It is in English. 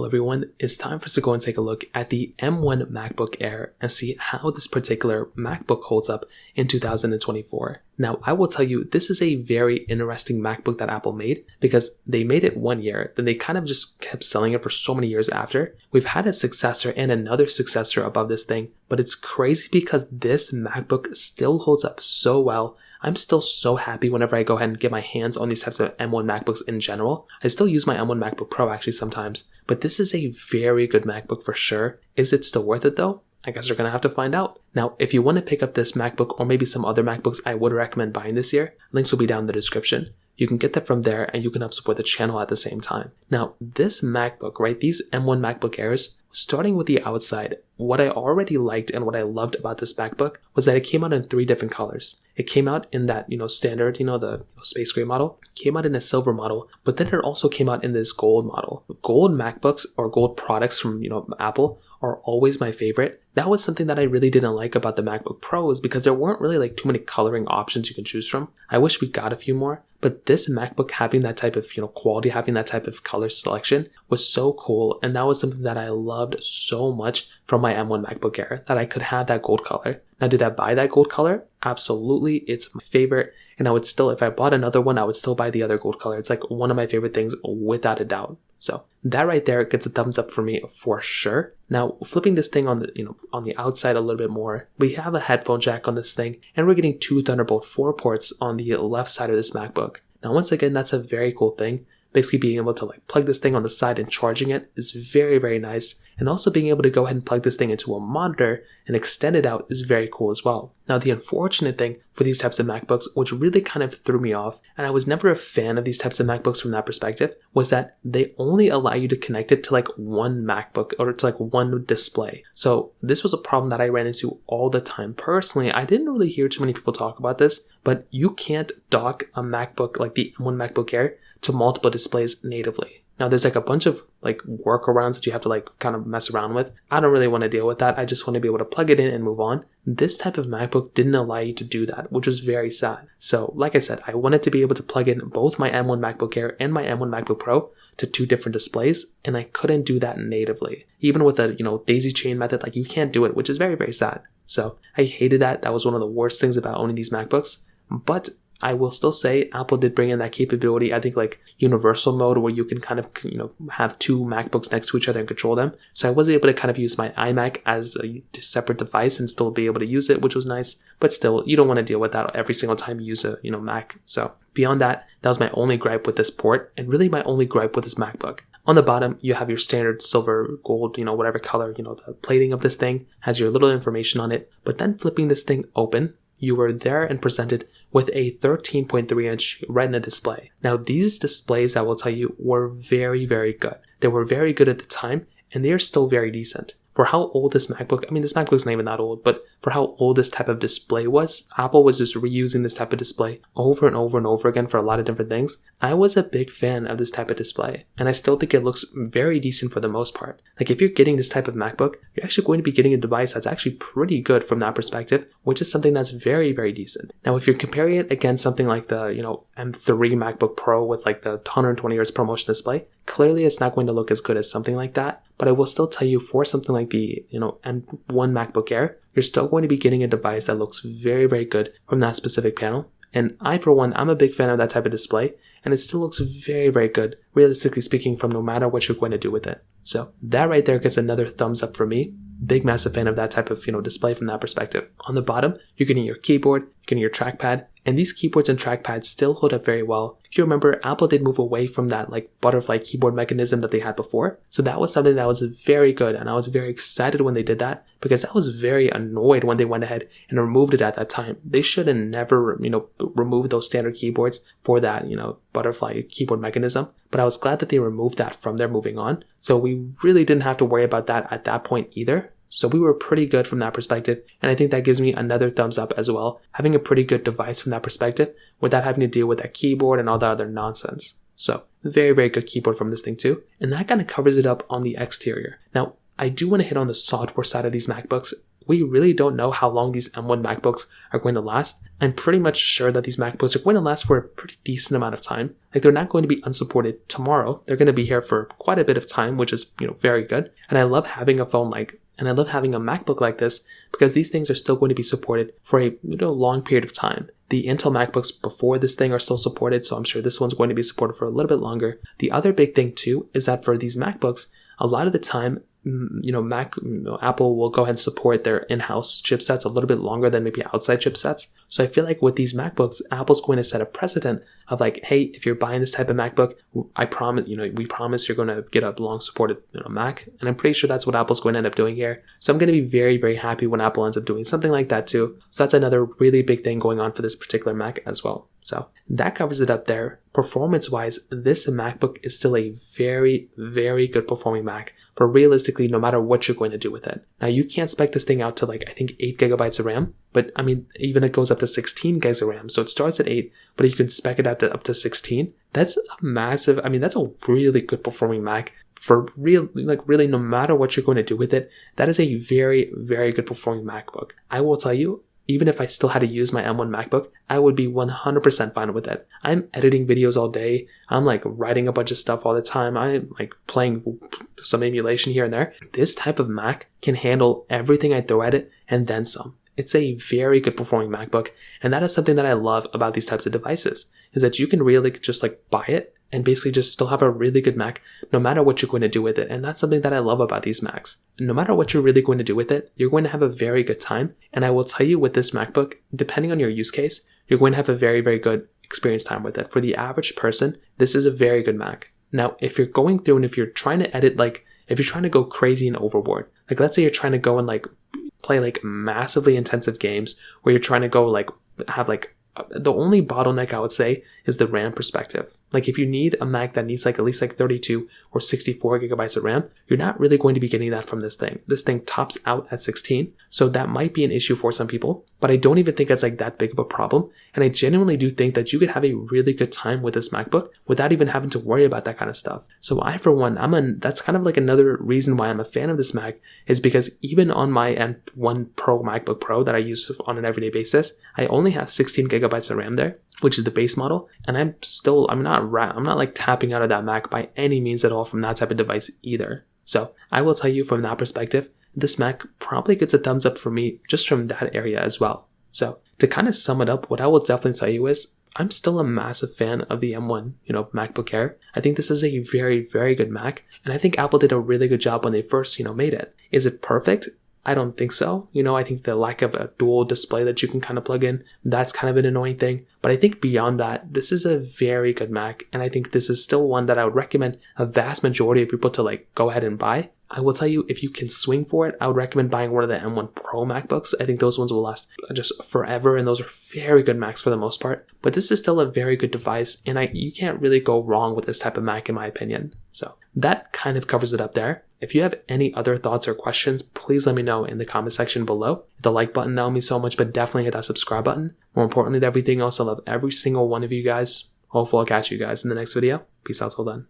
Well, everyone, it's time for us to go and take a look at the M1 MacBook Air and see how this particular MacBook holds up in 2024. Now, I will tell you, this is a very interesting MacBook that Apple made because they made it 1 year, then they kind of just kept selling it for so many years after. We've had a successor and another successor above this thing, but it's crazy because this MacBook still holds up so well. I'm still so happy whenever I go ahead and get my hands on these types of M1 MacBooks in general. I still use my M1 MacBook Pro actually sometimes, but this is a very good MacBook for sure. Is it still worth it though? I guess we're going to have to find out. Now, if you want to pick up this MacBook or maybe some other MacBooks I would recommend buying this year, links will be down in the description. You can get that from there and you can help support the channel at the same time. Now, this MacBook, right, these M1 MacBook Airs, starting with the outside, what I already liked and what I loved about this MacBook was that it came out in 3 different colors. It came out in that, standard, the space gray model, came out in a silver model, but then it also came out in this gold model. Gold MacBooks or gold products from, Apple are always my favorite. That was something that I really didn't like about the MacBook Pros because there weren't really too many coloring options you can choose from. I wish we got a few more, but this MacBook having that type of, quality, having that type of color selection was so cool. And that was something that I loved so much from my M1 MacBook Air, that I could have that gold color. Now, did I buy that gold color? Absolutely. It's my favorite. And I would still, if I bought another one, I would still buy the other gold color. It's one of my favorite things without a doubt. So that right there gets a thumbs up for me for sure. Now, flipping this thing on the outside a little bit more, we have a headphone jack on this thing, and we're getting 2 Thunderbolt 4 ports on the left side of this MacBook. Now, once again, that's a very cool thing. Basically being able to plug this thing on the side and charging it is very nice. And also being able to go ahead and plug this thing into a monitor and extend it out is very cool as well. Now, the unfortunate thing for these types of MacBooks, which really kind of threw me off, and I was never a fan of these types of MacBooks from that perspective, was that they only allow you to connect it to one MacBook or to one display. So this was a problem that I ran into all the time. Personally, I didn't really hear too many people talk about this, but you can't dock a MacBook like the M1 MacBook Air to multiple displays natively. Now, there's a bunch of workarounds that you have to kind of mess around with. I don't really want to deal with that. I just want to be able to plug it in and move on. This type of MacBook didn't allow you to do that, which was very sad. So like I said, I wanted to be able to plug in both my M1 MacBook Air and my M1 MacBook Pro to 2 different displays, and I couldn't do that natively. Even with a daisy chain method, you can't do it, which is very sad. So I hated that. That was one of the worst things about owning these MacBooks. But I will still say Apple did bring in that capability, I think universal mode, where you can kind of, have 2 MacBooks next to each other and control them. So I was able to kind of use my iMac as a separate device and still be able to use it, which was nice. But still, you don't want to deal with that every single time you use a, Mac. So beyond that, that was my only gripe with this port, and really my only gripe with this MacBook. On the bottom, you have your standard silver, gold, whatever color, the plating of this thing has your little information on it. But then flipping this thing open, you were there and presented with a 13.3-inch Retina display. Now, these displays, I will tell you, were very good. They were very good at the time, and they are still very decent. For how old this MacBook, this MacBook's not even that old, but for how old this type of display was, Apple was just reusing this type of display over and over again for a lot of different things. I was a big fan of this type of display, and I still think it looks very decent for the most part. If you're getting this type of MacBook, you're actually going to be getting a device that's actually pretty good from that perspective, which is something that's very decent. Now, if you're comparing it against something like the, M3 MacBook Pro with the 120 Hz ProMotion display, clearly it's not going to look as good as something like that. But I will still tell you, for something like the, M1 MacBook Air, you're still going to be getting a device that looks very good from that specific panel. And I, for one, I'm a big fan of that type of display, and it still looks very good, realistically speaking, from no matter what you're going to do with it. So that right there gets another thumbs up for me. Big, massive fan of that type of, display from that perspective. On the bottom, you're getting your keyboard, you're getting your trackpad, and these keyboards and trackpads still hold up very well. If you remember, Apple did move away from that butterfly keyboard mechanism that they had before. So that was something that was very good, and I was very excited when they did that, because I was very annoyed when they went ahead and removed it at that time. They should have never, removed those standard keyboards for that, butterfly keyboard mechanism. But I was glad that they removed that from there moving on. So we really didn't have to worry about that at that point either. So we were pretty good from that perspective, and I think that gives me another thumbs up as well, having a pretty good device from that perspective without having to deal with that keyboard and all that other nonsense. So very good keyboard from this thing too, and that kind of covers it up on the exterior. Now, I do want to hit on the software side of these MacBooks. we really don't know how long these M1 MacBooks are going to last. I'm pretty much sure that these MacBooks are going to last for a pretty decent amount of time. Like, they're not going to be unsupported tomorrow. They're going to be here for quite a bit of time, which is, very good. And I love having a MacBook like this because these things are still going to be supported for a long period of time. The Intel MacBooks before this thing are still supported, so I'm sure this one's going to be supported for a little bit longer. The other big thing too is that for these MacBooks, a lot of the time, Apple will go ahead and support their in-house chipsets a little bit longer than maybe outside chipsets. So I feel like with these MacBooks, Apple's going to set a precedent of like, hey, if you're buying this type of MacBook, we promise you're going to get a long supported Mac. And I'm pretty sure that's what Apple's going to end up doing here. So I'm going to be very, very happy when Apple ends up doing something like that too. So that's another really big thing going on for this particular Mac as well. So that covers it up there. Performance-wise, this MacBook is still a very, very good performing Mac for realistically no matter what you're going to do with it. Now, you can't spec this thing out to like, I think 8 gigabytes of RAM, but I mean, even it goes up to 16 gigs of RAM. So it starts at 8, but you can spec it out to up to 16. That's a massive, that's a really good performing Mac for really no matter what you're going to do with it. That is a very, very good performing MacBook. I will tell you, even if I still had to use my M1 MacBook, I would be 100% fine with it. I'm editing videos all day. I'm like writing a bunch of stuff all the time. I'm like playing some emulation here and there. This type of Mac can handle everything I throw at it and then some. It's a very good performing MacBook. And that is something that I love about these types of devices, is that you can really just like buy it and basically just still have a really good Mac no matter what you're going to do with it. And that's something that I love about these Macs. No matter what you're really going to do with it, you're going to have a very good time. And I will tell you with this MacBook, depending on your use case, you're going to have a very, very good experience time with it. For the average person, this is a very good Mac. Now, if you're going through and if you're trying to edit, like if you're trying to go crazy and overboard, like let's say you're trying to go and like play like massively intensive games where you're trying to go like have like the only bottleneck I would say is the RAM perspective. Like if you need a Mac that needs like at least like 32 or 64 gigabytes of RAM, you're not really going to be getting that from this thing. This thing tops out at 16. So that might be an issue for some people, but I don't even think it's like that big of a problem. And I genuinely do think that you could have a really good time with this MacBook without even having to worry about that kind of stuff. So I, for one, that's kind of like another reason why I'm a fan of this Mac, is because even on my M1 Pro MacBook Pro that I use on an everyday basis, I only have 16 gigabytes of RAM there, which is the base model. And I'm not like tapping out of that Mac by any means at all from that type of device either. So I will tell you from that perspective, this Mac probably gets a thumbs up for me just from that area as well. So to kind of sum it up, what I will definitely tell you is I'm still a massive fan of the M1, MacBook Air. I think this is a very, very good Mac. And I think Apple did a really good job when they first, made it. Is it perfect? I don't think so. I think the lack of a dual display that you can kind of plug in, that's kind of an annoying thing. But I think beyond that, this is a very good Mac. And I think this is still one that I would recommend a vast majority of people to like go ahead and buy. I will tell you, if you can swing for it, I would recommend buying one of the M1 Pro MacBooks. I think those ones will last just forever, and those are very good Macs for the most part. But this is still a very good device, and you can't really go wrong with this type of Mac in my opinion. So that kind of covers it up there. If you have any other thoughts or questions, please let me know in the comment section below. Hit the like button, that would mean so much, but definitely hit that subscribe button. More importantly than everything else, I love every single one of you guys. Hopefully I'll catch you guys in the next video. Peace out till then.